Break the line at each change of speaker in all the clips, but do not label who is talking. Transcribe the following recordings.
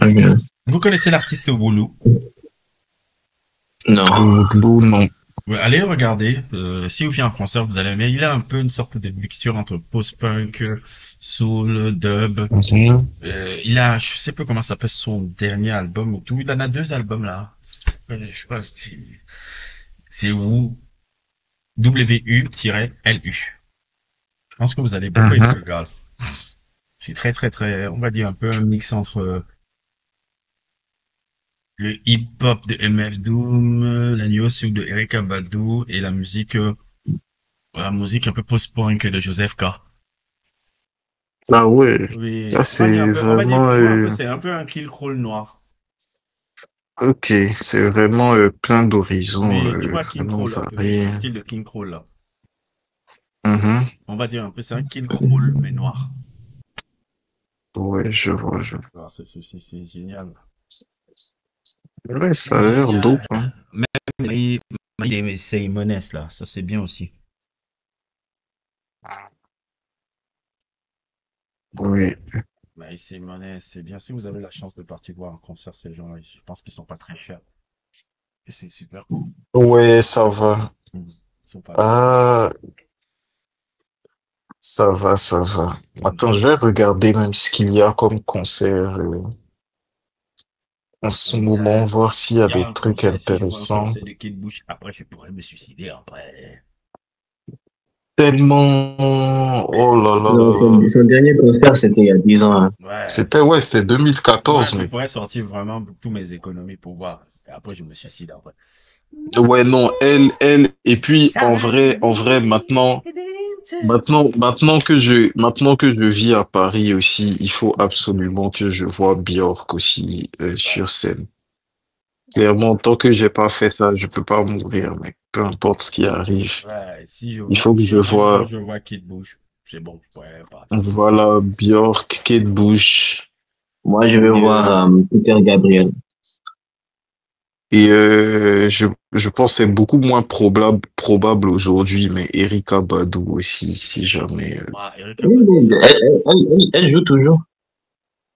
Ok.
Vous connaissez l'artiste Wooloo?
Non.
Blue, non.
Ouais, allez regarder. Si vous venez en concert, vous allez aimer. Il a un peu une sorte de mixture entre post-punk, soul, dub.
Mhm.
Il a, je sais pas comment s'appelle son dernier album ou tout. Il en a deux albums là. Je sais pas, c'est WU-LU. Je pense que vous allez beaucoup aimer
Mhm.
le gars. C'est très très très, on va dire un peu un mix entre le hip-hop de MF Doom, la new soul de Erykah Badu et la musique un peu post-punk de Joseph K.
Ah ouais.
Oui,
Ça,
on va dire un
c'est
peu, on va dire,
vraiment,
ouais, un peu, c'est un peu un kill crawl noir.
ok. C'est vraiment plein d'horizons,
Oui, tu vois King
vraiment
Crawl un peu, le
variés.
style de King Crawl là.
Mhm.
On va dire un peu, c'est un kill crawl mais noir.
Ouais, je vois, je vois.
Alors, c'est génial.
Ouais, ça a l'air
Génial.
dope, hein.
Même c'est Monès là, ça c'est bien aussi.
Oui.
Mais c'est Monès, c'est bien. Si vous avez la chance de partir voir un concert, ces gens-là, je pense qu'ils sont pas très chers. Et c'est super cool.
Ouais, ça va.
Ils sont pas très chers.
Ah, ça va, ça va. Attends, je vais regarder même ce qu'il y a comme concert en ce moment,
Concert.
voir s'il y a
Il y a
des
un
trucs
concert, si je vois un
intéressants.
concert de Kate Bush, après je pourrais me suicider après.
Tellement, oh là là
Non,
là là.
son dernier concert, c'était il y a 10 ans, hein.
Ouais.
C'était, ouais, c'était
Moi,
2014,
je
mais.
pourrais sortir vraiment tous mes économies pour voir. Et après, je me suicide après.
Ouais, non, et puis, maintenant, maintenant que je vis à Paris aussi, il faut absolument que je vois Björk aussi,
Ouais.
sur scène. Clairement, tant que j'ai pas fait ça, je peux pas mourir, mec. Peu importe ce qui arrive.
Ouais, si je
Il
vois,
faut que
si
je
un jour
vois,
je vois Kate Bush, c'est bon, je pourrais partir.
voilà, Björk, Kate Bush,
Moi, je vais
et,
voir Peter Gabriel.
je pense que c'est beaucoup moins probable aujourd'hui, mais Erykah Badu aussi, si jamais.
Moi, Erykah
Oui,
Badu,
oui,
ça.
elle joue toujours.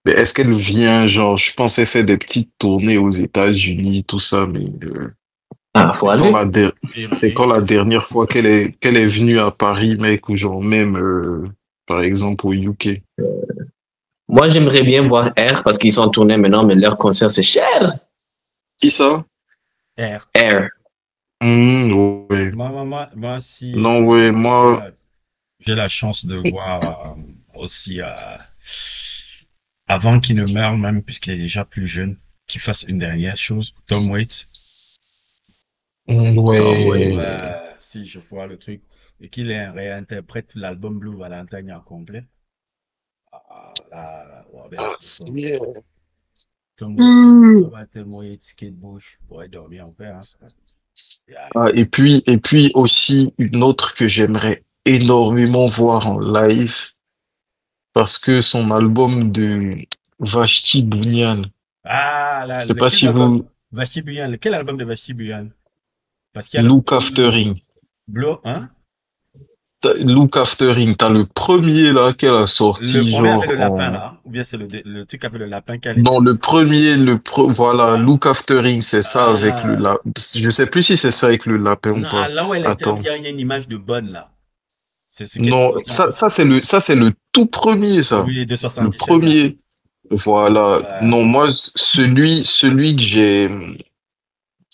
Mais est-ce qu'elle vient, genre, je pense qu'elle fait des petites tournées aux États-Unis, tout ça, mais
Ah, faut
c'est quand
aller.
c'est quand la dernière fois qu'elle est venue à Paris, mec, ou genre même, par exemple, au UK.
Moi, j'aimerais bien voir Air parce qu'ils sont en tournée maintenant, mais leur concert, c'est cher.
Qui ça?
R.
Air.
Ouais.
Moi, si
Non, ouais,
j'ai
moi,
j'ai la chance de voir aussi, avant qu'il ne meure même, puisqu'il est déjà plus jeune, qu'il fasse une dernière chose, Tom Waits.
Tom
ouais.
Waits.
Ouais, si je vois le truc, et qu'il réinterprète l'album Blue Valentine en complet. Ah, là, ouais, ben,
Ah,
c'est ça. Tom Waits,
Hmm.
Robert Tom Waits, Kate Bush, pourrait dormir en paix, hein. Yeah.
Ah, et puis aussi une autre que j'aimerais énormément voir en live, parce que son album de Vashti Bunyan,
Ah, là,
je sais pas si vous,
Vashti Buyan, quel album de Vashti Buyan? Parce qu'il y a le
Look
premier,
Aftering.
Blow, hein?
Look Aftering, t'as le premier là qu'elle a
Le
sorti,
premier avec le
genre
lapin,
en.
là, ou bien c'est le truc avec le lapin qu'elle
Non,
était.
le premier, voilà,
Ah,
Look Aftering, c'est ça avec
ah,
Je sais plus si c'est ça avec le lapin ou
non, ah,
pas.
là où elle était,
Attends.
il y a une image de bonne, là. C'est ce qu'elle
Non,
dit, en fait.
ça c'est le tout premier, ça.
Oui, de
Le
77, là.
premier. Voilà.
Ouais.
Non, moi, celui que j'ai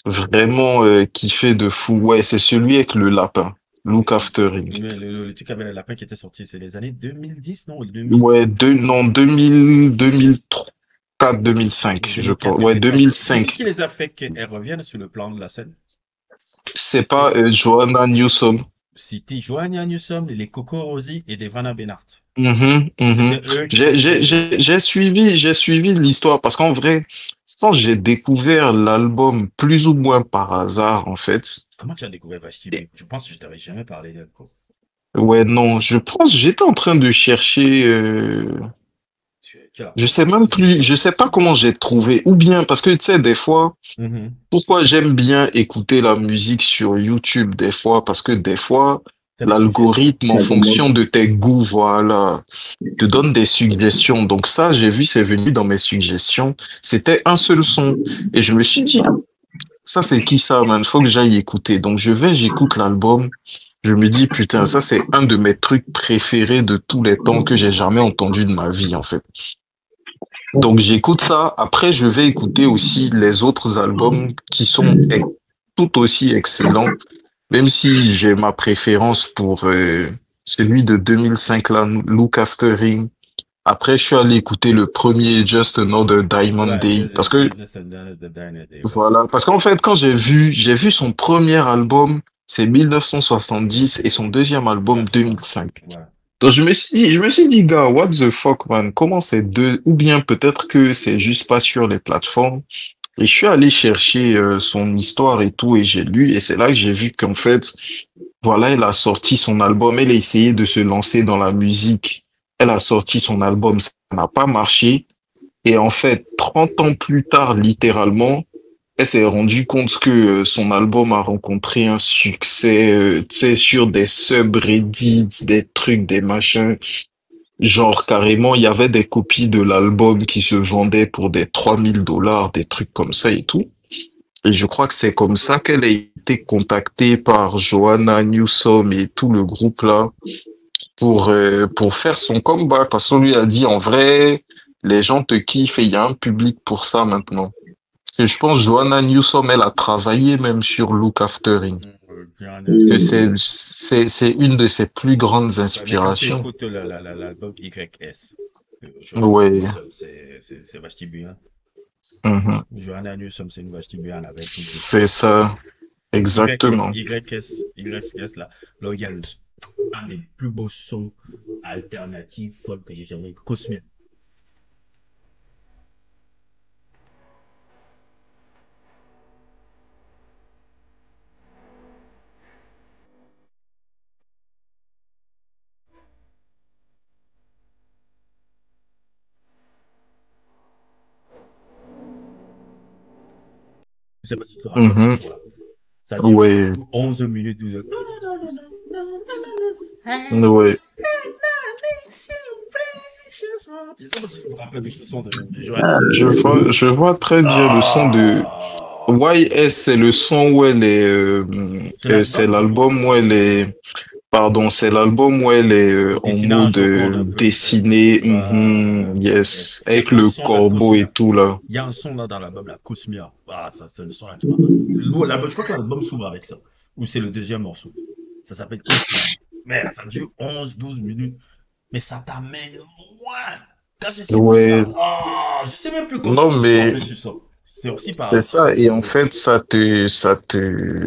vraiment kiffé de fou, ouais, c'est celui avec le lapin. Look Aftering.
Le truc avec le lapin qui était sorti, c'est les années 2010, non? Ou 2000,
Ouais, non, 2000, 2004, 2005, je pense.
2004,
Ouais,
2005. Qu'est-ce
2005.
qui les a fait qu'elles reviennent sur le plan de la scène?
C'est pas
C'est
Joanna Newsom.
C'était Joanna Newsom, les Coco Rosie et des Vanna Bernhardt.
Mhm, mhm.
C'était eux qui faisaient.
J'ai suivi l'histoire parce qu'en vrai, quand j'ai découvert l'album plus ou moins par hasard, en fait.
Comment tu as découvert Vashti? Je pense que je t'avais jamais parlé d'elle, quoi.
Ouais, non, je pense, j'étais en train de chercher,
Tu l'as
je
trouvé
sais même
facilement.
plus, je sais pas comment j'ai trouvé, ou bien, parce que tu sais, des fois,
Mhm.
pourquoi j'aime bien écouter la musique sur YouTube, des fois, parce que des fois,
C'est des suggestions.
L'algorithme, en fonction de tes goûts, voilà, te donne des suggestions. Donc ça, j'ai vu, c'est venu dans mes suggestions. C'était un seul son. Et je me suis dit, ça, c'est qui ça, man? Faut que j'aille écouter. Donc j'écoute l'album. Je me dis, putain, ça, c'est un de mes trucs préférés de tous les temps que j'ai jamais entendu de ma vie, en fait. Donc j'écoute ça. Après, je vais écouter aussi les autres albums qui sont tout aussi excellents, même si j'ai ma préférence pour celui de 2005 là, Look After Him. Après, je suis allé écouter le premier Just Another Diamond
Ouais,
Day parce que
just the Diner Day, ouais.
voilà, parce qu'en fait, quand j'ai vu son premier album, c'est 1970 et son deuxième album
Ouais, c'est ça.
2005.
Ouais.
Donc je me suis dit, gars, what the fuck, man? Comment c'est deux, ou bien peut-être que c'est juste pas sur les plateformes. Et je suis allé chercher son histoire et tout, et j'ai lu, et c'est là que j'ai vu qu'en fait, voilà, elle a sorti son album, elle a essayé de se lancer dans la musique. Elle a sorti son album, ça n'a pas marché. Et en fait, 30 ans plus tard, littéralement, elle s'est rendue compte que son album a rencontré un succès, tu sais, sur des subreddits, des trucs, des machins. Genre, carrément, il y avait des copies de l'album qui se vendaient pour des $3000, des trucs comme ça et tout. Et je crois que c'est comme ça qu'elle a été contactée par Joanna Newsom et tout le groupe là pour faire son comeback. Parce qu'on lui a dit, en vrai, les gens te kiffent et il y a un public pour ça maintenant. Et je pense Joanna Newsom, elle a travaillé même sur Look After Him. Parce que c'est une de ses plus grandes
Ouais, mais quand tu
inspirations.
écoutes l'album YS, Joanna
Ouais.
Newsom, c'est vachement bien.
Mhm.
Joanna Newsom, c'est une vachement bien avec
C'est ça, exactement.
YS, là, il y a un des plus beaux sons alternatifs folk que j'ai jamais écouté. Cosmic. Je sais pas si tu te rappelles ce
Mhm.
son-là. Ça dure
Ouais,
11 minutes, 12 heures.
ouais.
Je sais pas si tu te rappelles de ce son de Joanna.
Je vois très bien le son de
Ah,
YS, c'est le son où elle est,
c'est
c'est
l'album, je pense.
l'album où elle est, pardon, c'est l'album où elle est en
Dessiné en
mode
Joconde un peu.
dessiné,
Voilà.
yes,
Il y a
avec
un
le
son là,
corbeau et
Cosmia.
tout là.
Il y a un son là dans l'album, la Cosmia. Ah, ça, c'est le son là qui m'a. Je crois que l'album s'ouvre avec ça. Ou c'est le deuxième morceau. Ça s'appelle Cosmia. Mais ça dure 11-12 minutes. Mais ça t'amène loin. Quand j'ai suivi
Ouais,
ça, ah, je sais même plus comment
non
je suis
mais
tombé sur ça. C'est aussi
c'est
par
ça, et en
Google.
fait,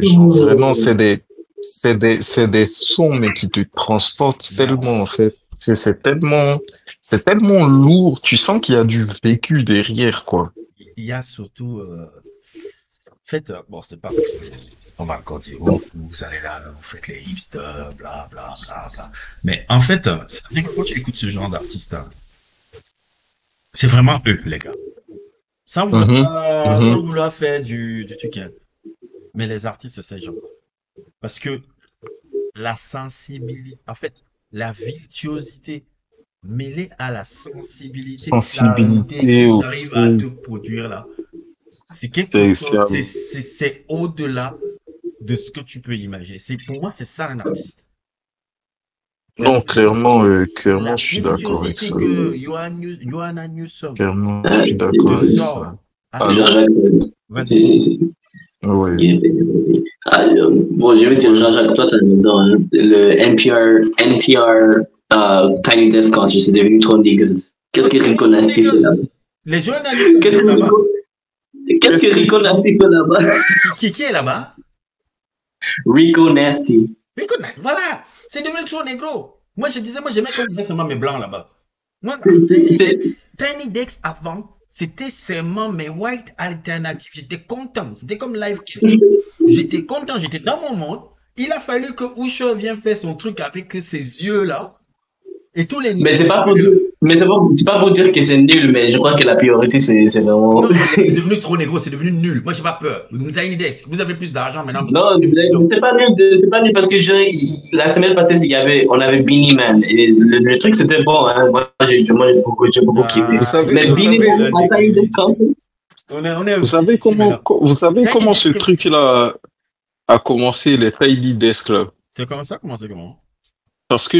genre vraiment, c'est des sons, mais qui te transportent tellement, en
Yeah.
fait. Parce que c'est tellement lourd, tu sens qu'il y a du vécu derrière, quoi.
Il y a surtout. En fait, bon, c'est pas parce que on va continuer. Vous allez là, vous faites les hipsters, bla bla bla bla. Mais en fait, c'est-à-dire que quand tu écoutes ce genre d'artistes, hein, c'est vraiment eux, les gars.
Mhm,
Sans
mhm.
vouloir faire du truc, hein. Mais les artistes, c'est ces gens. Parce que la sensibilité, en fait, la virtuosité mêlée à la sensibilité, clarité
Sensibilité,
qu'ils arrivent à te produire là, c'est quelque
c'est
chose, c'est au-delà de ce que tu peux imaginer. Pour moi, c'est ça un artiste.
non, clairement,
La
je suis d'accord avec
virtuosité
ça.
que Johanna Newsom
Clairement, je suis
te
d'accord avec ça.
sort avec.
Allô?
Jean-Jacques,
Vas-y.
c'est-
Oui.
Ah, bon, je vais dire,
Ouais,
Jean-Jacques, toi, t'as raison, hein. Le NPR Tiny Desk Concert, c'est devenu trop dégueulasse. Qu'est-ce que
C'est
Rico
devenu trop
Nasty fait
dégueulasse.
là-bas?
Les Johanna Newsom
Qu'est-ce
sont
que
là-bas.
Rico, qu'est-ce
qu'est-ce
que
que
Rico Nasty fait là-bas?
Qui est là-bas?
Rico Nasty.
Rico Nasty. Voilà. C'est devenu trop négro. Moi, je disais, moi, j'aimais quand il y avait seulement mes blancs là-bas. Moi, Tiny Dex avant, c'était seulement mes white alternatives. J'étais content. C'était comme Live Kitchen. J'étais content. J'étais dans mon monde. Il a fallu que Usher vienne faire son truc avec ses yeux là. Et tous les
Mais c'est pas faute de, Mais c'est pas pour dire que c'est nul, mais je crois que la priorité, c'est vraiment.
Non, c'est devenu trop négro, c'est devenu nul. Moi, j'ai pas peur. Tiny Desk, vous avez plus d'argent maintenant.
Non, mais c'est pas nul parce que la semaine passée, on avait Beanie Man et le truc c'était bon, hein. Moi, j'ai beaucoup kiffé.
Vous savez,
Mais
vous
Beanie
savez,
Man, en Tiny Desk Concert,
On est
vous savez
ici maintenant.
vous savez
Tiny
comment ce
Desk,
truc-là a commencé, les Tiny Desk là?
c'est comme ça, comment c'est comment?
Parce que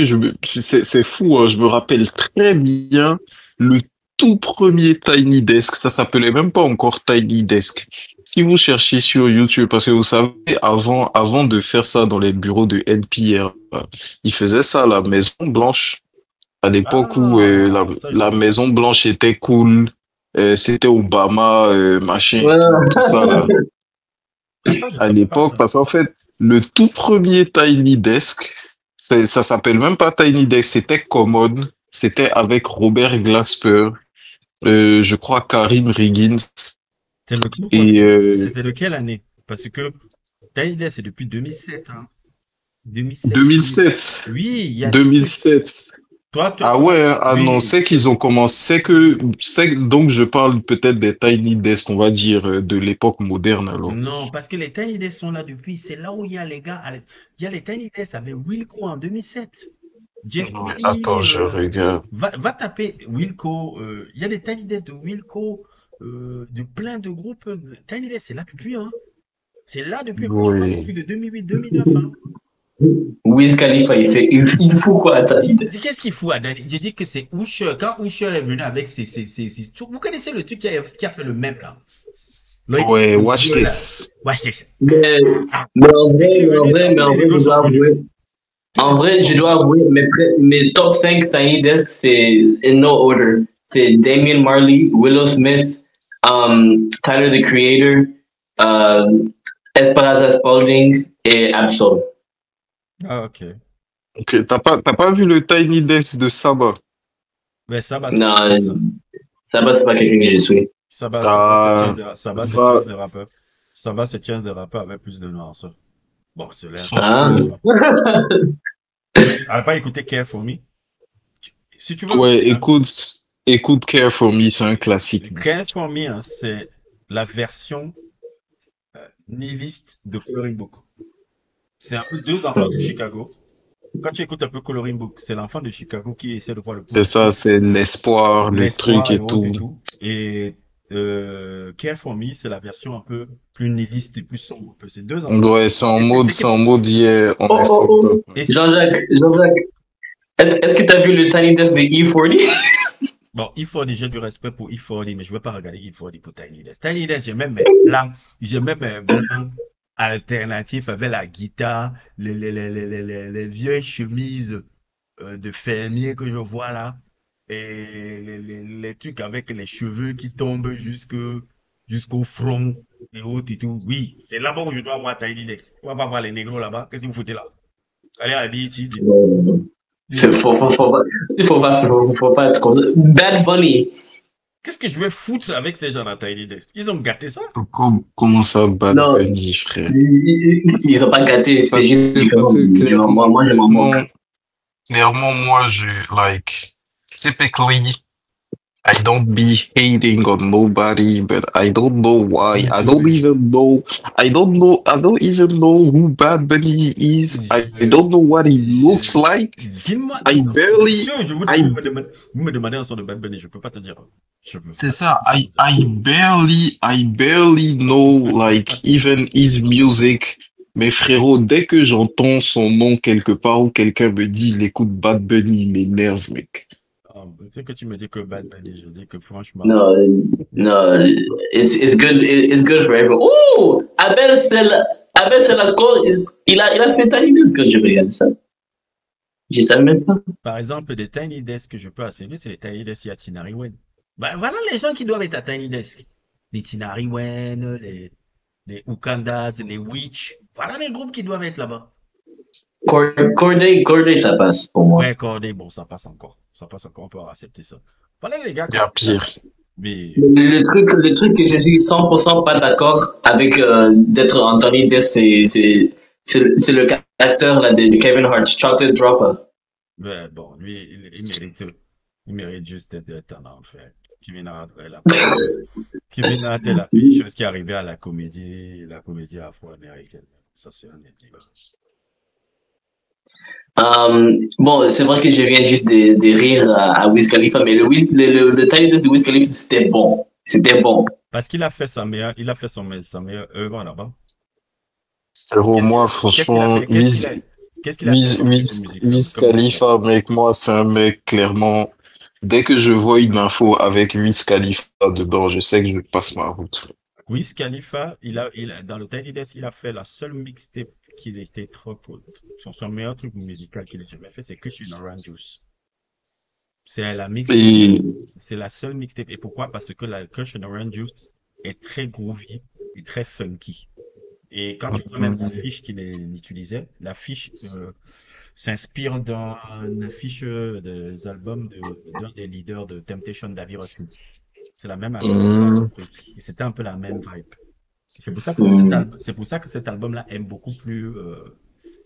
c'est fou, hein, je me rappelle très bien le tout premier Tiny Desk. Ça s'appelait même pas encore Tiny Desk. Si vous cherchez sur YouTube, parce que vous savez, avant de faire ça dans les bureaux de NPR, ils faisaient ça à la Maison Blanche. À l'époque où
Ça, je
la
savais pas.
Maison Blanche était cool, c'était Obama, machin, tout ça là.
ouais.
Ça, je
À
savais pas
l'époque,
ça.
parce qu'en fait, le tout premier Tiny Desk, ça s'appelle même pas Tiny Desk, c'était Common. C'était avec Robert Glasper, je crois Karim Riggins
C'est le tout
et
premier. C'était de quelle année? Parce que Tiny Desk, c'est depuis 2007, hein. 2007, 2008.
2007.
Oui, il y a des trucs.
2007. Ah
Toi,
ouais, hein, ah non,
oui.
c'est qu'ils ont commencé, donc je parle peut-être des Tiny Desk, on va dire, de l'époque moderne alors.
Non, parce que les Tiny Desk sont là depuis. C'est là où il y a les gars. Il y a les Tiny Desk avec Wilco en 2007. Jeff
Ouais,
Tweedy,
attends, je regarde.
va taper Wilco. Il y a des Tiny Desk de Wilco, de plein de groupes. Tiny Desk, c'est là depuis, hein. C'est là depuis, moi je parle
Oui.
depuis de 2008-2009, hein.
Wiz Khalifa, il faut quoi à Tiny Desk?
Qu'est-ce qu'il fout à Danny? J'ai dit que c'est Usher. Quand Usher est venu avec vous connaissez le truc qui a fait le même là?
Ouais,
Ces
watch
yeux-là.
this.
Ouais, c'est ça.
Mais,
Ah,
mais en
dès qu'il
vrai,
est
mais en
venu,
vrai,
ça,
mais
tous
en
les
vrai,
négros
je
sont
dois
venus.
avouer,
Tous les
en
négros
vrai, je
sont
dois
venus.
avouer, mes top 5 Tiny Desk, c'est in no order. C'est Damian Marley, Willow Smith, Tyler the Creator, um, Esperanza Spalding et Absol.
Ah, ok.
Ok, t'as pas vu le Tiny Desk de Saba?
Mais ça va, c'est
Non,
ça.
ça va, c'est pas quelqu'un que je suis.
Ah,
C'est
va,
Chance des rappeurs. Ça va, c'est Chance des rappeurs avec plus de nuances. Bon, c'est l'air.
s'en
Ah.
fout.
Elle va écouter Care for Me. Si tu veux,
Ouais, écoute Care for Me, c'est un classique.
Care for Me, hein, c'est la version nihiliste de Coloring Book. C'est un peu deux enfants de Chicago. Quand tu écoutes un peu Coloring Book, c'est l'enfant de Chicago qui essaie de voir le
C'est ça,
positif,
c'est l'espoir, le truc
l'espoir et
et
autres
tout.
et tout. Et Care for Me, c'est la version un peu plus nihiliste et plus sombre. C'est deux enfants.
Ouais,
Et
c'est en mode, yeah, on
Oh,
est
oh,
fucked
oh.
up.
et
Jean-Jacques, est-ce que tu as vu le Tiny Desk de E40?
bon, E40, j'ai du respect pour E40, mais je ne veux pas regarder E40 pour Tiny Desk. Tiny Desk, j'ai même un blanc alternatif avec la guitare, les vieilles chemises de fermier que je vois là, et les trucs avec les cheveux qui tombent jusqu'au front et autres et tout. Oui, c'est là-bas où je dois voir Tiny Desk. On va pas voir les négros là-bas. Qu'est-ce que vous foutez là? Allez à BET, dis-moi.
Faut pas être comme ça. Bad Bunny.
Qu'est-ce que je vais foutre avec ces gens dans Tiny Desk? Ils ont gâté ça?
Comment ça, Bad
Non,
Bunny, frère?
ils ont pas gâté, c'est juste différent. Moi, je m'en moque.
Clairement, moi, typically, I don't be hating on nobody, but I don't know why. I don't even know who Bad Bunny is. I don't know what he looks like.
Dis-moi. Vous me demandez un son de Bad Bunny, je peux pas te dire.
C'est ça. I barely know, like, even his music. Mais frérot, dès que j'entends son nom quelque part ou quelqu'un me dit il écoute Bad Bunny, il m'énerve, mec.
Tu sais que tu me dis que Bad Bunny, je dis que franchement.
No, it's good for everyone. Oh, Abel Selacor, il a fait Tiny Desk quand je regarde ça. Je savais même pas.
Par exemple, des Tiny Desk que je peux assembler, c'est les Tiny Desk à Tinari Wen. Ben, voilà les gens qui doivent être à Tiny Desk. Les Tinari Wen, les Ukandas, les Witch. Voilà les groupes qui doivent être là-bas.
Corday, ça passe pour moi.
Ouais, Corday, bon, ça passe encore. Ça passe encore, on peut accepter ça. Voilà les gars.
Il y a pire.
Mais...
Le truc que je suis 100% pas d'accord avec d'être en Tiny Desk, c'est le caractère là, de Kevin Hart, Chocolate Dropper.
Ouais, bon, lui, il mérite. Il mérite juste d'être en enfer. Kevin Hart, ouais, la pire chose. Kevin Hart est la pire chose qui est arrivée à la comédie afro-américaine. Ça, c'est un équilibre.
Bon, c'est vrai que je viens juste de rire à Wiz Khalifa, mais le Tiny Desk de Wiz Khalifa, c'était bon. C'était bon.
Parce qu'il a fait sa meilleure œuvre là-bas.
Frérot, moi,
Qu'est-ce qu'il a
franchement,
fait? Qu'est-ce qu'il a fait comme musique,
Wiz
comme musique?
Khalifa, mec, moi, c'est un mec, clairement, dès que je vois une info avec Wiz Khalifa dedans, je sais que je passe ma route.
Wiz Khalifa, dans le Tiny Desk, il a fait la seule mixtape qui était trop cool. Son meilleur truc musical qu'il ait jamais fait, c'est Cushion Orange Juice. C'est la mixtape,
Et,
c'est la seule mixtape. Et pourquoi? Parce que la Cushion Orange Juice est très groovy et très funky. Et quand tu vois même l'affiche qu'il utilisait, l'affiche s'inspire d'une affiche des albums d'un des leaders de Temptation, David Ruffin. C'est la même affiche qu'il a
hum,
repris. Et c'était un peu la même vibe.
Hmm.
C'est pour ça que cet album-là est beaucoup plus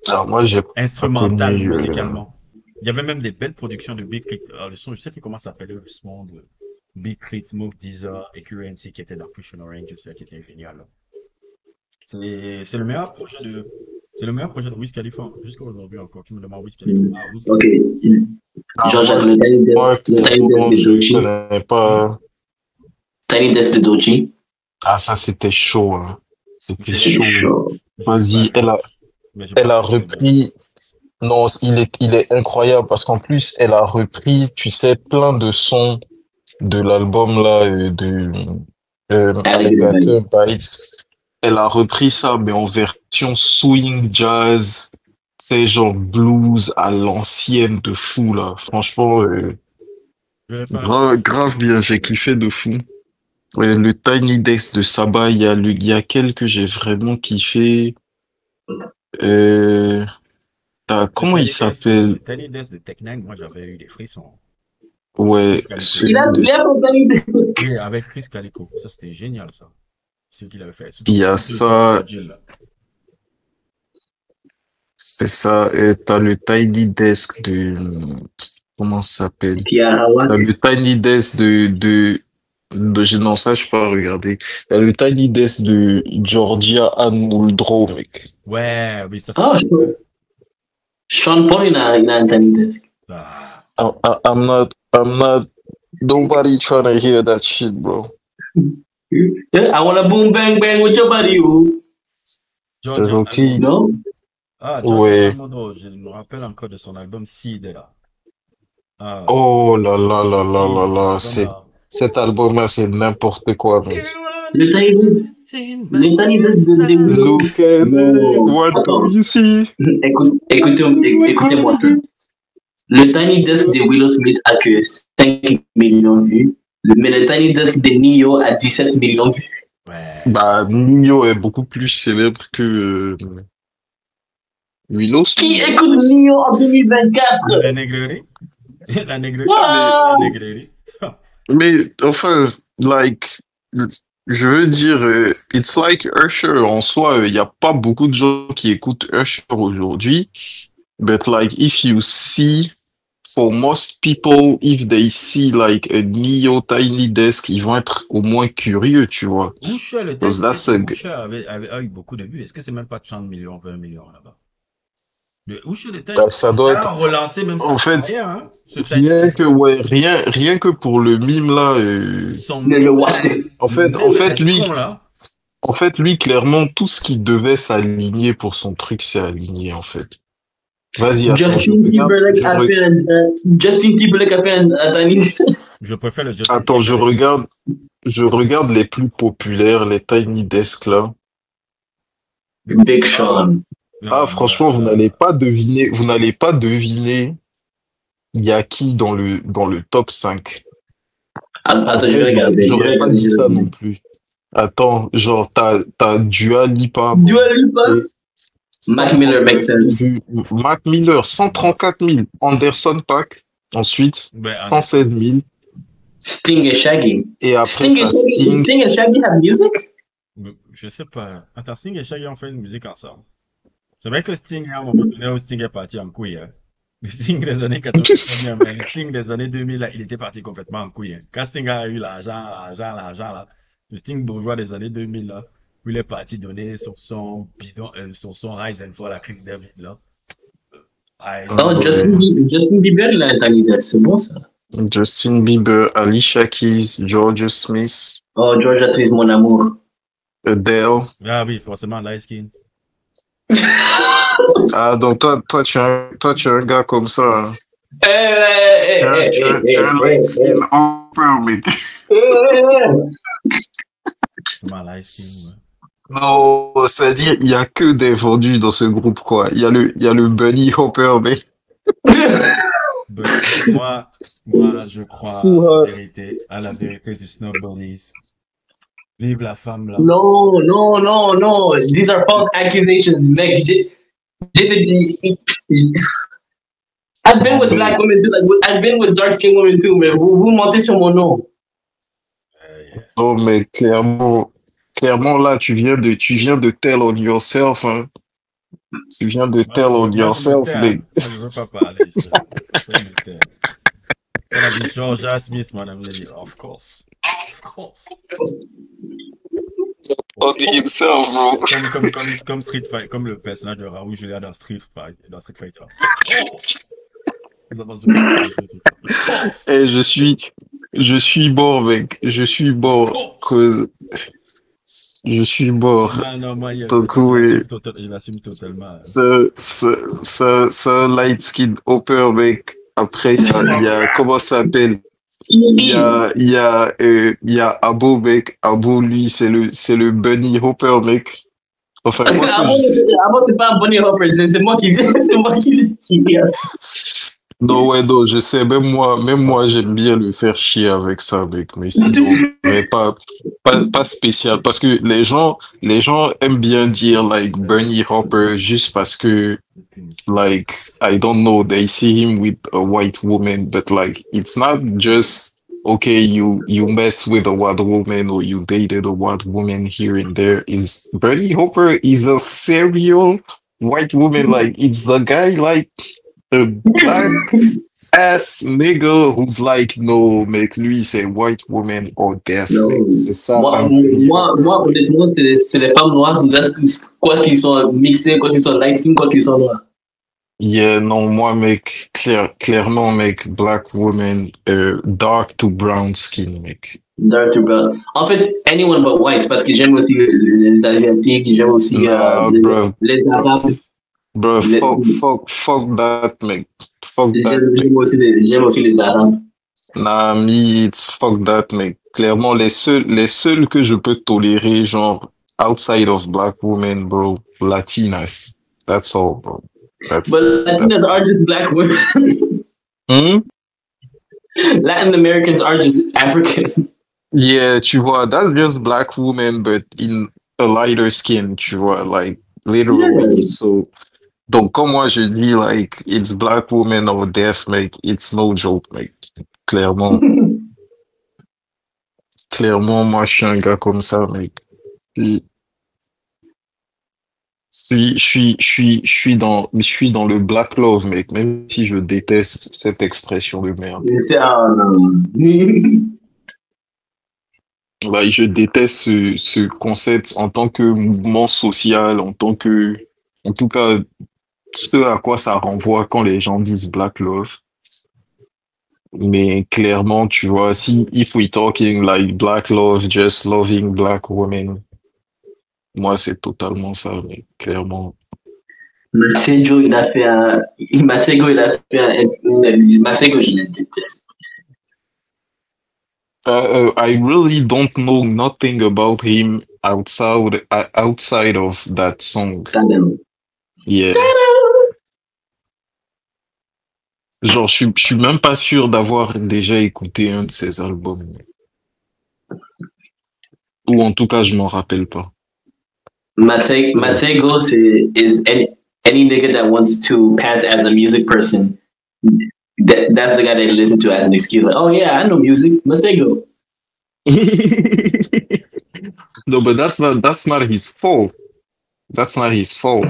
alors moi, j'ai pas
instrumental
connu,
musicalement. Il y avait même des belles productions de Big Crit. Le son, je sais plus comment ça s'appelait le son de Big Crit, Smoke, Deezer et Currency qui était dans Cushion Orange, je sais, qui était génial. Là. C'est le meilleur projet c'est le meilleur projet de Wiz Khalifa jusqu'à aujourd'hui encore. Tu me demandes Wiz Khalifa. Ah, Wiz
Ok.
Khalifa.
Jean-Jacques, le Tiny
clairement,
Desk de
je
Doechii.
connais
Hmm?
pas.
Tiny Desk de Doechii.
Ah, ça, c'était chaud, hein. C'était
C'était
C'est
bien.
chaud.
chaud.
Vas-y,
Ouais, mais j'ai
elle
pas
a
trouvé que c'était bien.
repris. Non, il est incroyable parce qu'en plus, elle a repris, tu sais, plein de sons de l'album là,
Alligator
Alligator
Bites.
Bites. Elle a repris ça, mais en version swing jazz, c'est genre blues à l'ancienne de fou là. Franchement,
Je l'ai pas encore
grave
écouté.
bien, j'ai kiffé de fou. Ouais, le Tiny Desk de Saba, il y a quelques que j'ai vraiment kiffé. Euh, comment il s'appelle?
Le Tiny Desk de Tech9, moi j'avais eu des frissons.
Ouais,
Chris Calico.
Il a
celui de,
bien mon Tiny Desk.
Oui, avec Chris Calico. Ça c'était génial ça. Ce qu'il avait fait.
il
Surtout
y a
le son
ça,
Fragile là.
c'est ça, et t'as le Tiny Desk de, comment ça s'appelle?
Tiara
T'as
Wack.
le Tiny Desk non, ça, je peux pas regarder. T'as le Tiny Desk de Georgia Anne Muldrow, mec.
Ouais, oui, ça
Ah,
c'était bien.
Sean Paul, il a un Tiny Desk.
Ah,
I'm not, nobody trying to hear that shit, bro.
Yeah, I wanna boom bang bang with your body, you.
C'est
Georgia
gentil.
Almondro.
No?
Ah, Georgia
Ouais.
Almondro, je me rappelle encore de son album Seed là. Ah,
Oh là là là là là
Seed,
là,
l'album là.
cet album-là, c'est n'importe quoi,
You
mec.
are
Le Tiny Desk,
the in my
le Tiny Desk de Willow
life.
Smith.
Look at me,
No.
what do
Attends.
you see?
Écoutez-moi ça. Le Tiny Desk de Willow Smith a que 5 millions de vues. Mais le Tiny Desk de Nio a 17 millions de vues.
Ouais.
Bah, Nino est beaucoup plus célèbre que Willow
Qui
Smith.
écoute Nio en 2024?
La négrerie? La négrerie?
Mais,
La
Wow!
négrerie.
mais enfin, like, je veux dire, it's like Usher en soi, il n'y a pas beaucoup de gens qui écoutent Usher aujourd'hui. But like, if you see, for most people, if they see like a Neo Tiny Desk, ils vont être au moins curieux, tu vois.
Usher, le
Because
Tiny
that's
Desk
a,
de Usher a eu beaucoup de vues. Est-ce que c'est même pas 30 millions, 20 millions là-bas? Le Usher, le Tiny
ça
Desk,
doit
ça
être,
a relancé même sa
en fait,
carrière, hein, ce Tiny Desk.
rien que pour le mime là,
Son
Le
mème,
Watch
le
en
mème
fait,
est con là.
lui, clairement, tout ce qui devait s'aligner pour son truc s'est aligné, en fait. Vas-y, attends,
Justin Timberlake a fait un Tiny Desk.
Je préfère le Justin
attends,
Timberlake.
je regarde les plus populaires, les Tiny Desk là.
Big
Ah,
Sean.
Ah, franchement, vous n'allez pas deviner, il y a qui dans le top 5. En
Attends, je vais
vrai,
regarder.
j'aurais pas dit
Je vais
ça non
regarder.
plus. Attends, genre, t'as Dua Lipa,
Dua Lipa.
et
Mac Miller makes
134 000
sense.
vues. Mac Miller,
non.
134 000. Anderson Paak, ensuite,
Ben,
116 000.
Sting et Shaggy.
Et après, t'as Sting.
Sting and Shaggy have music?
Je sais pas. Attends, Sting et Shaggy ont fait une musique ensemble. C'est vrai que Sting, à un moment donné où Sting est parti en couille, hein. Le Sting des années 80, très bien, mais le Sting des années 2000, là, il était parti complètement en couille. Hein. Quand Sting a eu l'argent, là, le Sting bourgeois des années 2000, là, où il est parti donner sur son bidon, sur son Rise and Fall à King David, là. Ah,
Oh,
Ouais.
Justin Bieber, il a internisé. C'est bon, ça.
Justin Bieber, Alicia Keys, George Smith,
Oh, Georgia Smith, mon amour.
Adele.
ah oui, forcément, Light Skin.
Ah, donc toi, tu es un gars comme ça. Hein. Tu es un light skin upper, mec.
Forcément, Light Skin, ouais.
Non, c'est-à-dire, il y a que des vendus dans ce groupe, quoi. Il y a le Bunny Hopper, mec.
Moi, je crois
Soit,
à la vérité du Snob Bunnies. Vive la femme, là.
No, no, no, no. These are false accusations, mec. I've been
non,
with black
mais,
women too. Like, I've been with dark skinned women too, mais vous mentez sur mon nom.
Yeah.
non, mais clairement, là, tu viens de tell on yourself, hein. Tu viens de tell on
Moi, je me
yourself,
tais, hein.
mec.
Moi, je veux pas parler. Je me tais. Elle a dit Georgia Smith, mon ami. J'ai dit, of course. Of course.
On himself, bro.
Comme Street Fighter, comme le personnage de Raoul Julia dans Street Fighter. Of course. Nous avons ce truc.
Et je suis mort, mec. Je suis
Of
mort.
course.
Je suis mort.
Non, moi,
Donc, oui.
je l'assume totalement.
C'est un light skin hopper, mec. Après, il y a, comment ça s'appelle? Il y a Abo, mec. Abo, lui, c'est le bunny hopper, mec. Enfin, quoi que je sais.
Avant, c'est pas un Bunny Hopper, c'est moi qui c'est moi qui
Non, ouais, non, je sais, même moi, j'aime bien le faire chier avec ça, mec, mais sinon, mais pas spécial, parce que les gens aiment bien dire, like, Bernie Hopper, juste parce que, like, I don't know, they see him with a white woman, but, like, it's not just, okay, you mess with a white woman or you dated a white woman here and there, is Bernie Hopper is a serial white woman, like, it's the guy, like, a black ass nigga who's like, no, mec, lui, c'est white woman or death,
Non.
mec. C'est ça, un
Moi, honnêtement, c'est les femmes noires, quoi qu'ils soient mixées, quoi qu'ils soient light skin, quoi qu'ils soient noirs.
Yeah, non, moi, mec, clairement, mec, black woman, dark to brown skin, mec.
Dark to brown. En fait, anyone but white, parce que j'aime aussi les Asiatiques, j'aime aussi
Nah, bruh,
les Arabes.
bruh, fuck that, mec. Fuck that, mec.
J'aime aussi les Arabes.
Nah, me, it's fuck that, mec. Clairement, les seuls que je peux tolérer, genre, outside of black women, bro, Latinas. That's all, bro.
But Latinas are just black women.
Hmm?
Latin Americans are just African.
Yeah, tu vois, that's just black women, but in a lighter skin, tu vois, like, literally.
Yeah.
So, donc, comme moi je dis, like, it's black woman or death, mec, it's no joke, mec. Clairement, moi, je suis un gars comme ça, mec. Je suis dans le black love, mec, même si je déteste cette expression de merde.
C'est non.
Like, je déteste ce concept en tant que mouvement social, en tout cas, ce à quoi ça renvoie quand les gens disent black love. Mais clairement, tu vois, if we talking like black love, just loving black women, moi, c'est totalement ça, mais clairement.
Masego, il a fait un. Masego, je le déteste.
I really don't know nothing about him outside of that song. Yeah. Genre, je suis même pas sûr d'avoir déjà écouté un de ses albums. Ou en tout cas, je m'en rappelle pas.
Masego is any nigga that wants to pass as a music person. That's the guy they listen to as an excuse. Like, oh yeah, I know music. Masego.
No, but that's not his fault. That's not his fault.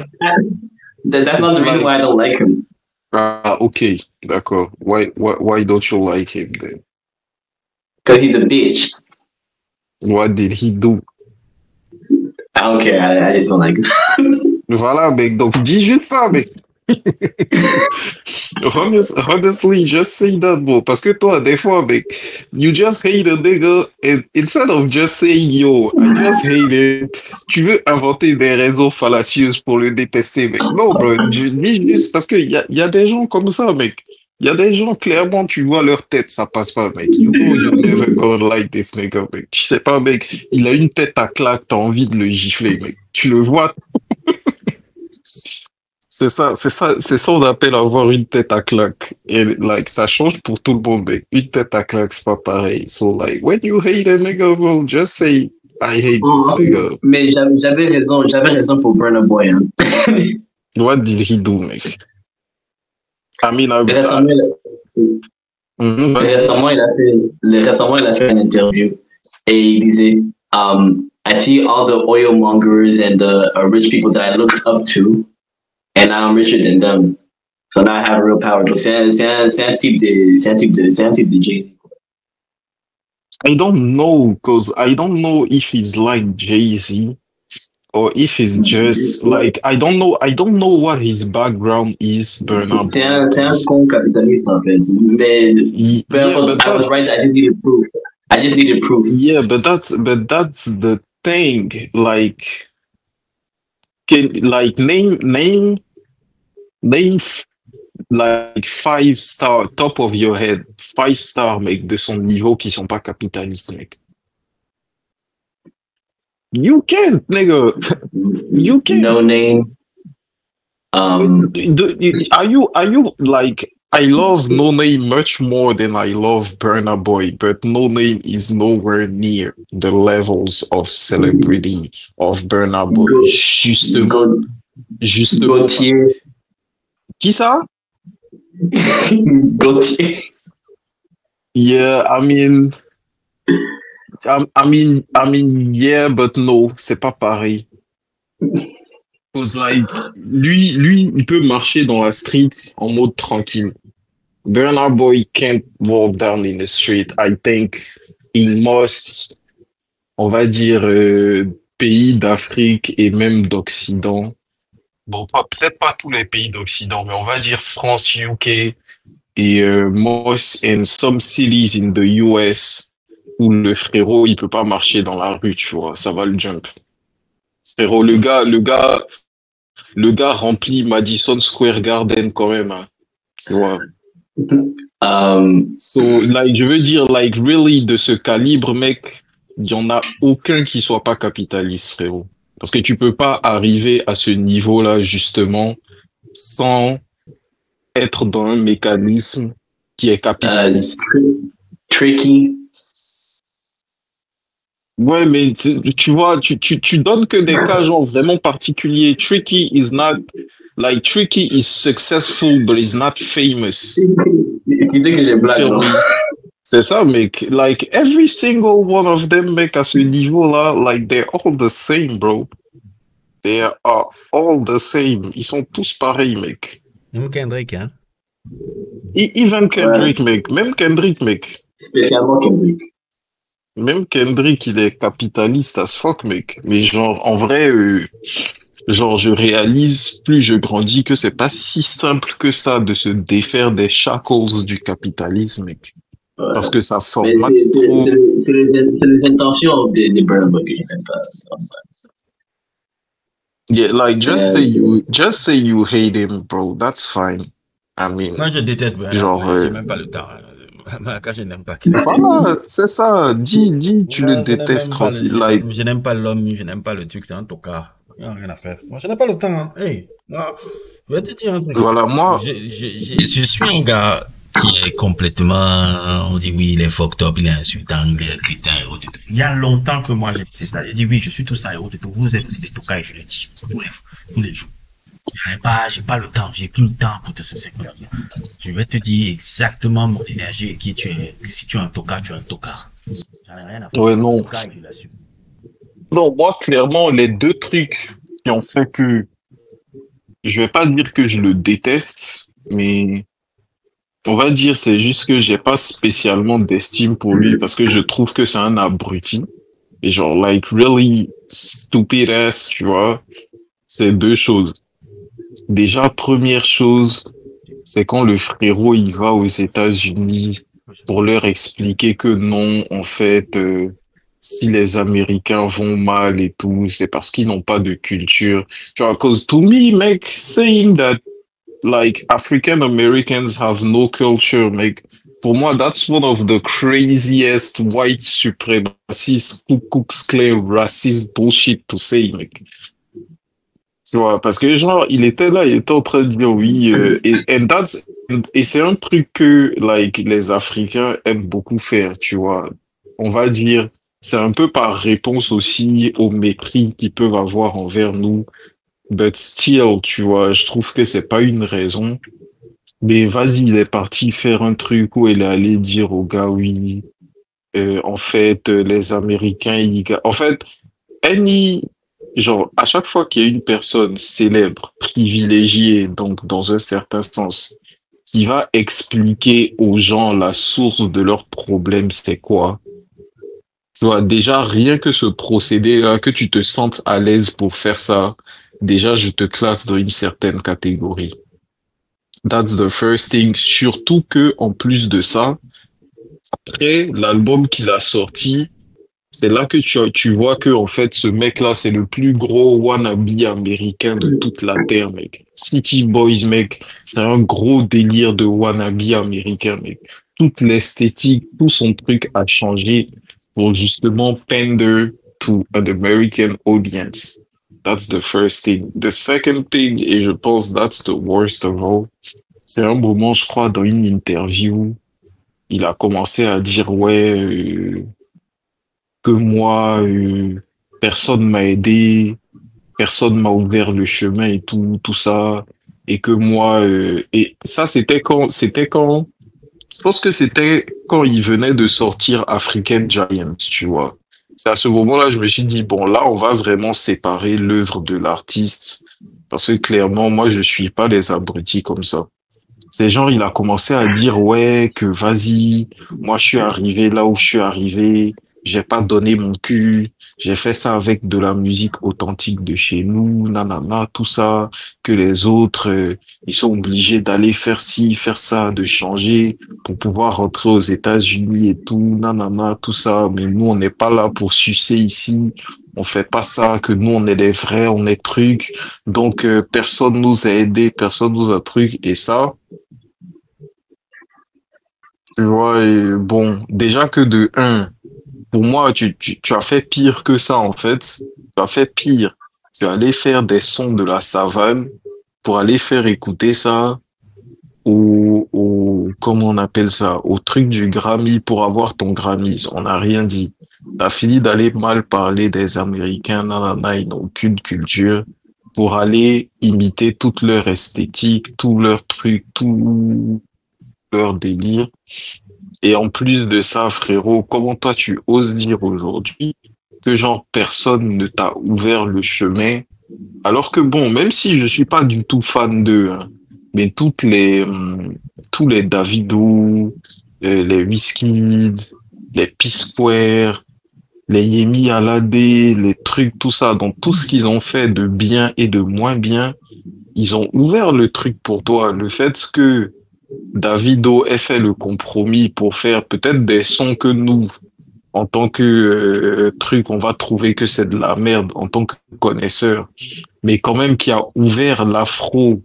That's not the reason why I don't like him.
Ah, ok, d'accord. Why don't you like him then?
Because he's a bitch.
What did he do?
I don't care. I just don't like him.
Voilà, mec. Donc, dis juste ça, mec. Honestly, just say that, bro. Parce que toi, des fois, mec, you just hate a nigga, and instead of just saying, yo, I just hate him, tu veux inventer des raisons fallacieuses pour le détester, mec. Non, bro, je dis juste parce qu'il y a des gens comme ça, mec. Il y a des gens, clairement, tu vois leur tête, ça passe pas, mec. You know you're never gonna like this nigga, mec. Tu sais pas, mec, il a une tête à claque, t'as envie de le gifler, mec. Tu le vois. C'est ça on appelle avoir une tête à claque. Et like, ça change pour tout le monde, mec. Une tête à claque, c'est pas pareil. So like, when you hate a nigga, bro, just say, I hate this nigga.
Mais j'avais raison pour Burna Boy. Hein.
What did he do, mec? I mean,
Récemment,
vas-y.
récemment, il a fait une interview et il disait, I see all the oil mongers and the rich people that I looked up to, and I'm richer than them. So now I have real power. Donc c'est un type de Jay-Z.
I don't know, cause I don't know if he's like Jay-Z or if he's just like, I don't know what his background is, Burna
C'est
Boy.
un con capitaliste en fait. Mais peu
Yeah,
importe,
but
I was right.
that's,
I just needed proof.
yeah, but that's the thing. Like, name like 5 star top of your head, 5 star mec de son niveau qui sont pas capitalistes, mec. You can't, nigga. You can't.
No name.
Are you like, I love No Name much more than I love Burna Boy, but No Name is nowhere near the levels of celebrity of Burna Boy. Justement.
Gauthier.
Qui ça?
Gauthier.
Yeah, I mean, yeah, but no, c'est pas pareil. Cause like, lui, il peut marcher dans la street en mode tranquille. Burna Boy can't walk down in the street. I think in most, on va dire, pays d'Afrique et même d'Occident. Bon, peut-être pas tous les pays d'Occident, mais on va dire France, UK et most and some cities in the US où le frérot, il peut pas marcher dans la rue, tu vois, ça va le jump. Frérot, le gars remplit Madison Square Garden quand même, hein. Tu vois. So, like, je veux dire, like, really, de ce calibre, mec, il y en a aucun qui soit pas capitaliste, frérot. Parce que tu peux pas arriver à ce niveau-là, justement, sans être dans un mécanisme qui est capitaliste.
Tricky.
Ouais, mais tu vois, tu donnes que des cas genre vraiment particuliers. Tricky is successful, but is not famous.
Tu sais que j'ai blague, non?
C'est ça, mec. Like, every single one of them, mec, à ce niveau-là, like, they're all the same, bro. They are all the same. Ils sont tous pareils, mec.
Même Kendrick, hein?
Even Kendrick, mec. Même Kendrick, mec.
Spécialement Kendrick.
Même Kendrick, il est capitaliste as fuck, mec. Mais genre, en vrai, genre, je réalise, plus je grandis, que c'est pas si simple que ça de se défaire des shackles du capitalisme, mec.
Ouais.
Parce que ça formate trop.
C'est les intentions des Burna Boy que j'aime pas.
Yeah, like, just say you hate him, bro. That's fine. I mean,
Moi, je déteste Burna
genre,
Boy. J'ai même pas le temps. Quand je n'aime pas.
Voilà, c'est ça. Dis, tu le détestes tranquille. Like,
Je n'aime pas l'homme, je n'aime pas le truc, c'est un tocard. Il n'y a rien à faire. Moi, je n'ai pas le temps. Hein. Hey, moi, je vais te dire un truc.
voilà, moi.
Je suis un gars qui est complètement. On dit oui, il est fucked up, il est insultant, il est crétin et autres. Il y a longtemps que moi j'ai dit ça. J'ai dit oui, je suis tout ça et autres. Vous êtes aussi des tocards et je le dis tous les jours. J'ai pas le temps, j'ai plus le temps pour te dire. Je vais te dire exactement mon énergie qui tu es. Si tu es un tocard, tu es un tocard. J'en ai rien à faire.
Ouais, non.
Tocard et je l'assume.
Non, moi, clairement, les deux trucs qui ont fait que je vais pas dire que je le déteste, mais on va dire, c'est juste que j'ai pas spécialement d'estime pour lui parce que je trouve que c'est un abruti. Et genre, like, really stupid ass, tu vois. C'est deux choses. Déjà, première chose, c'est quand le frérot, il va aux États-Unis pour leur expliquer que non, en fait, si les Américains vont mal et tout, c'est parce qu'ils n'ont pas de culture. Genre, cause to me, mec, saying that like African Americans have no culture, mec. Pour moi, that's one of the craziest white supremacist, Ku Klux Klan racist bullshit to say, mec. Tu vois, parce que genre, il était là, il était en train de dire oui, et c'est un truc que, like, les Africains aiment beaucoup faire, tu vois. On va dire, c'est un peu par réponse aussi au mépris qu'ils peuvent avoir envers nous. But still, tu vois, je trouve que c'est pas une raison. Mais vas-y, il est parti faire un truc où il est allé dire aux gars, oui, en fait, les Américains, en fait, any, genre, à chaque fois qu'il y a une personne célèbre, privilégiée, donc dans un certain sens, qui va expliquer aux gens la source de leurs problèmes, c'est quoi? Tu vois, déjà, rien que ce procédé-là, que tu te sentes à l'aise pour faire ça, déjà, je te classe dans une certaine catégorie. That's the first thing. Surtout que, en plus de ça, après l'album qu'il a sorti, c'est là que tu vois que, en fait, ce mec-là, c'est le plus gros wannabe américain de toute la Terre, mec. City Boys, mec, c'est un gros délire de wannabe américain, mec. Toute l'esthétique, tout son truc a changé pour justement pander to an American audience. That's the first thing. The second thing, et je pense that's the worst of all, c'est un moment, je crois, dans une interview, il a commencé à dire, ouais, que moi, personne m'a aidé, personne m'a ouvert le chemin et tout ça, et que moi, et ça, c'était quand, je pense que c'était quand il venait de sortir African Giant, tu vois. C'est à ce moment-là, je me suis dit, bon, là, on va vraiment séparer l'œuvre de l'artiste, parce que clairement, moi, je suis pas des abrutis comme ça. C'est genre, il a commencé à dire, ouais, que vas-y, moi, je suis arrivé là où je suis arrivé, j'ai pas donné mon cul, j'ai fait ça avec de la musique authentique de chez nous, nanana, tout ça, que les autres, ils sont obligés d'aller faire ci, faire ça, de changer pour pouvoir rentrer aux États-Unis et tout, nanana, tout ça, mais nous, on n'est pas là pour sucer ici. On fait pas ça, que nous, on est des vrais, on est trucs. Donc, personne nous a aidés, personne nous a trucs. Et ça, tu vois, et bon, déjà que de un, pour moi, tu as fait pire que ça, en fait. Tu as fait pire. Tu es allé faire des sons de la savane pour aller faire écouter ça comment on appelle ça, au truc du Grammy pour avoir ton Grammy. On n'a rien dit. T'as fini d'aller mal parler des Américains, nanana, ils n'ont aucune culture, pour aller imiter toute leur esthétique, tout leur truc, tout leur délire. Et en plus de ça, frérot, comment toi tu oses dire aujourd'hui que genre personne ne t'a ouvert le chemin, alors que bon, même si je suis pas du tout fan d'eux, hein, mais tous les Davido, les Wizkid, les P-Square, les Yemi Alade, les trucs, tout ça, dans tout ce qu'ils ont fait de bien et de moins bien, ils ont ouvert le truc pour toi. Le fait que Davido ait fait le compromis pour faire peut-être des sons que nous, en tant que truc, on va trouver que c'est de la merde en tant que connaisseur, mais quand même qui a ouvert l'afro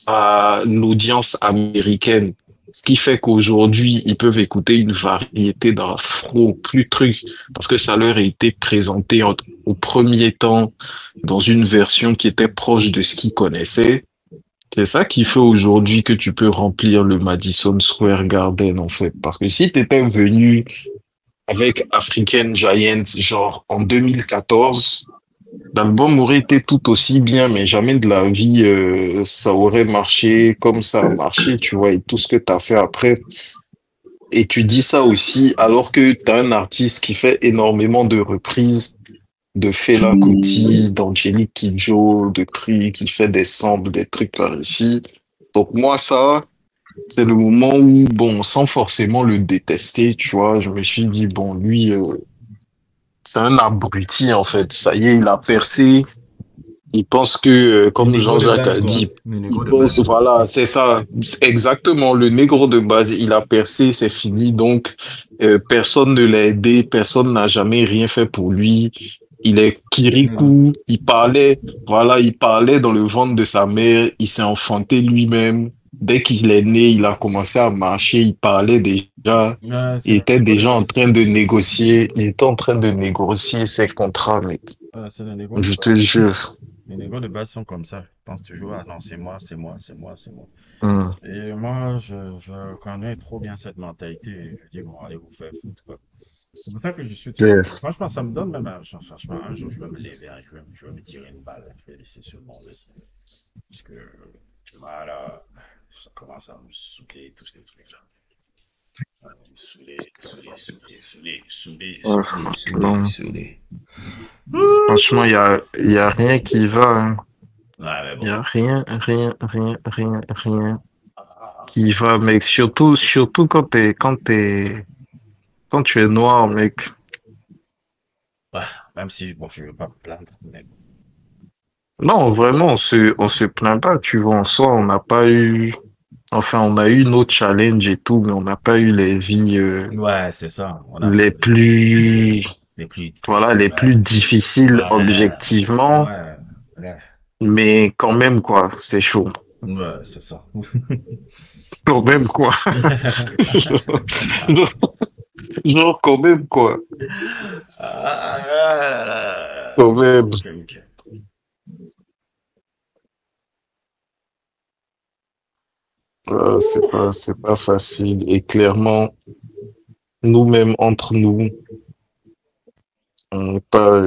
à l'audience américaine. Ce qui fait qu'aujourd'hui, ils peuvent écouter une variété d'afro, plus truc, parce que ça leur a été présenté au premier temps dans une version qui était proche de ce qu'ils connaissaient. C'est ça qui fait aujourd'hui que tu peux remplir le Madison Square Garden, en fait. Parce que si tu étais venu avec African Giant, genre en 2014, l'album aurait été tout aussi bien, mais jamais de la vie, ça aurait marché comme ça a marché, tu vois, et tout ce que tu as fait après. Et tu dis ça aussi alors que tu as un artiste qui fait énormément de reprises de Fela Kuti, d'Angelique Kidjo, de trucs, qui fait des samples, des trucs par ici. Donc moi, ça, c'est le moment où, bon, sans forcément le détester, tu vois, je me suis dit, bon, lui, c'est un abruti, en fait. Ça y est, il a percé. Il pense que,
Le
comme
négro de
Jean-Jacques a
base, quoi.
dit,
Le
il
négro de
pense,
base.
voilà, c'est ça, c'est exactement, le négro de base, il a percé, c'est fini, donc personne ne l'a aidé, personne n'a jamais rien fait pour lui. Il est
Mhm.
Kirikou, il parlait, voilà, il parlait dans le ventre de sa mère, il s'est enfanté lui-même. Dès qu'il est né, il a commencé à marcher, il parlait déjà,
Ouais, c'est
il
le
était
négro de
déjà en
base.
train de négocier, il était en train de négocier ses contrats, mec.
Ouais, c'est le négro de
Je te
base.
jure.
Les négros de base sont comme ça. Ils pensent toujours, ah non, c'est moi, c'est moi, c'est moi, c'est moi.
Hmm.
Et moi, je connais trop bien cette mentalité. Je dis, bon, allez vous faire foutre, quoi. C'est pour ça que je suis tranquille.
Ouais.
Franchement, ça me donne même, franchement, un jour, je vais me lever, hein, je vais me tirer une balle, je vais laisser ce monde. Parce que, voilà, ça commence à me saouler, tous ces trucs-là. À me saouler, saouler, saouler, saouler, saouler,
Ouais,
saouler, saouler,
franchement,
saouler.
franchement, il y a rien qui va, hein.
Ouais, mais
Il y
bon.
a rien qui va, mec. Surtout quand tu es noir, mec.
Ouais, même si, bon, je ne veux pas me plaindre, mais bon.
Non, vraiment, on se plaint pas, tu vois. En soi, on n'a pas eu, enfin, on a eu nos challenges et tout, mais on n'a pas eu les vies,
Ouais, c'est ça. On a
les
fait
plus,
des plus,
voilà, les plus difficiles
ouais,
objectivement,
ouais, ouais,
mais quand même, quoi, c'est chaud.
ouais, c'est ça.
Quand même, quoi. Genre, quand même, quoi.
Ah, là, là.
Quand
Ok,
même.
ok, ok.
C'est pas facile. Et clairement, nous-mêmes, entre nous, on n'est pas,